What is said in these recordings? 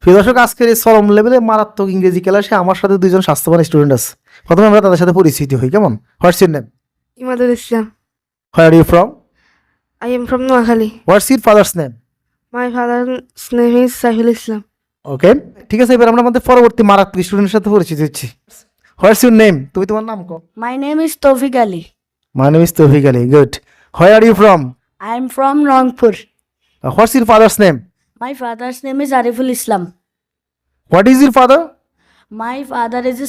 প্রিয় দর্শক, আজকের এই চরম লেভেলে মারাত্মক ইংরেজি ক্লাসে আমার সাথে দুইজন স্বাস্থ্যবান স্টুডেন্ট আছে। প্রথমে আমরা তাদের সাথে পরিচিত হই। কেমন? What's your name? Imadul Islam. Where are you from? I am from Noakhali. What's your father's name? My father's name is Saiful Islam. Okay, ঠিক আছে। এবার আমরা আমাদের পরবর্তী মারাত্মক স্টুডেন্টের সাথে পরিচিত হচ্ছি। What's your name? তুমি তোমার নাম কও। My name is Tawfiq Ali. My name is Tawfiq Ali. Good. Where are you from? I am from Rangpur. What's your father's name? My father's name is Ariful Islam. What is your father? My father is a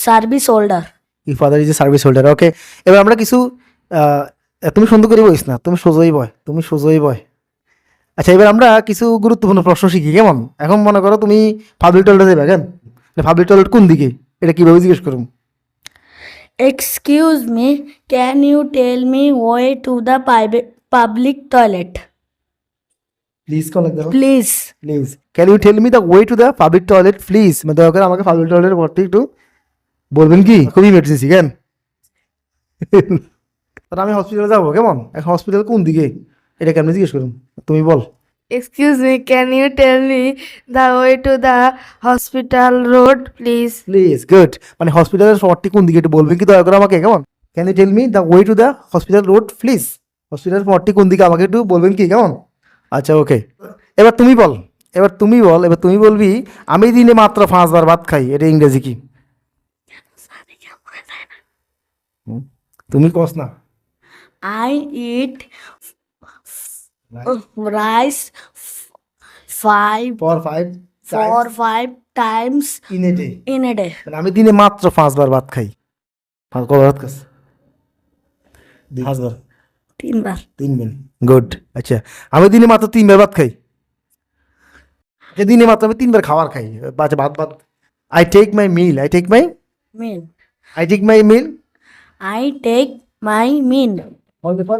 service holder. Your father is a service holder. Okay, এবার আমরা কিছু তুমি সুন্দর করে বলিস না, তুমি সোজই বয়। আচ্ছা, এবার আমরা কিছু গুরুত্বপূর্ণ প্রশ্ন শিখি। কেমন? এখন মনে করো তুমি পাবলিক টয়লেটে যাবে। কেন? পাবলিক টয়লেট কোন দিকে, এটা কীভাবে জিজ্ঞেস করুন? Excuse me, can you tell me way to the public toilet? Please call দেখো। Please. Please can you tell me the way to the public toilet please. মানে দয়া করে আমাকে পাবলিক টয়লেটের পরটি একটু বলবেন কি? খুবই ইমার্জেন্সি। কেন? আমি হসপিটালে যাবো। কেমন? এখন হসপিটাল কোন দিকে, এটা কেমনি জিজ্ঞেস করুন? তুমি বল। Excuse me, can you tell me the way to the hospital road, please? Please, good. মানে হসপিটালের শহরটি কোন দিকে একটু বলবেন কি দয়া করে আমাকে? কেমন? Can you tell me the way to the hospital road please. হসপিটালের শহরটি কোন দিকে আমাকে একটু বলবেন কি? কেমন? আচ্ছা, ওকে। এবার তুমি বলবি আমি দিনে মাত্র 5 বার ভাত খাই। এটা ইংরেজি কি? তুমি কস না। I eat rice for 5 times in a day. in a day. মানে আমি দিনে মাত্র 5 বার ভাত খাই। কবার ভাত খাস? 5 বার। 3 বার। 3 বার। গুড। আচ্ছা, আমি দিনে মাত্র 3 বার ভাত খাই। দিনে মাত্র আমি 3 বার খাবার খাই। আচ্ছা, ভাত I take my meal Meal. I take my meal I take my meal only for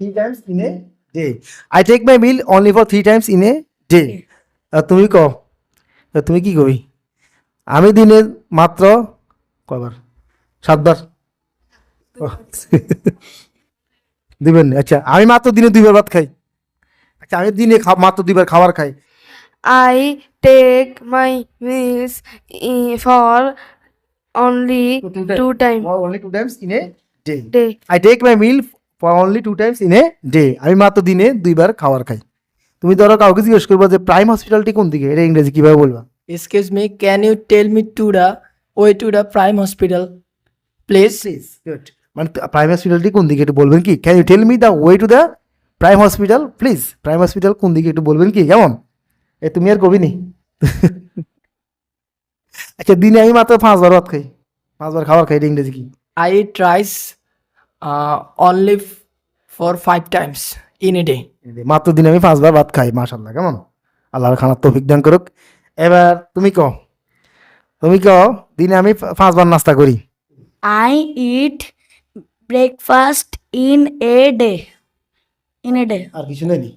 3 times in a day. I take my meal only for 3 times in a day. তুমি কও, তুমি কি কবি? আমি দিনে মাত্র কয়বার? 7 বার। দিবেন? আচ্ছা, আমি মাত্র দিনে 2 বার ভাত খাই। আচ্ছা, আমি দিনে মাত্র 2 বার খাবার খাই। I take my meals for only two times Only 2 times in a day. day. I take my meal for only 2 times in a day. আমি মাত্র দিনে 2 বার খাবার খাই। তুমি ধরো কাউকে জিজ্ঞেস করবো যে প্রাইম হসপিটালটি কোন দিকে, এটা ইংরেজি কিভাবে বলবা? Excuse me, can you tell me to the way to the Prime Hospital, please? Good. মানে প্রাইম হসপিটালটি কোন দিকে একটু বলবেন কি? Can you tell me the way to the prime hospital please. Prime hospital কোন দিকে একটু বলবেন কি? কেমন? তুমি আর কবি নি। আচ্ছা, দিনে আমি মাত্র 5 বার ভাত খাই, 5 বার খাবার খাই, এটা ইংরেজি কি? I eat rice only for 5 times in a day. মাত্র দিনে আমি 5 বার ভাত খাই। মাশাআল্লাহ। কেমন? আল্লাহর খানার তৌফিক দান করুক। এবার তুমি কও দিনে আমি 5 বার নাস্তা করি। I eat breakfast in a day. আর কিছু নেই?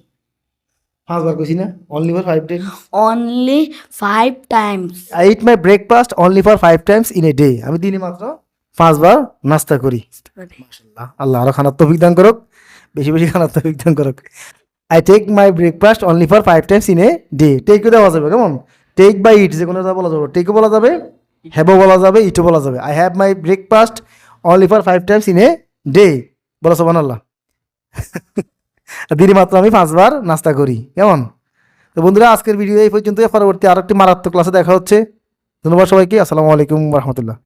5 বার কইছি না? Only for 5 day. Only 5 times. I eat my breakfast only for 5 times in a day. আমি দিনে মাত্র 5 বার নাস্তা করি। মাশাআল্লাহ, আল্লাহ আরো খানার তৌফিক দান করুক, বেশি বেশি খানার তৌফিক দান করুক। I take my breakfast only for 5 times in a day. টেকও দেওয়া যাবে। কেমন? টেক বাই ইট যে কোনো বলা যাবে। টেকও বলা যাবে, হ্যাভও বলা যাবে, ইটও বলা যাবে। I have my breakfast only for 5 times in a day. বলো সুবহানাল্লাহ। দিনে মাত্র আমি 5 বার নাস্তা করি। কেমন? তো বন্ধুরা, আজকের ভিডিও এই পর্যন্ত। পরবর্তী আরেকটি মারাত্মক ক্লাসে দেখা হচ্ছে। ধন্যবাদ সবাইকে। আসসালামু আলাইকুম ওয়া রাহমাতুল্লাহ।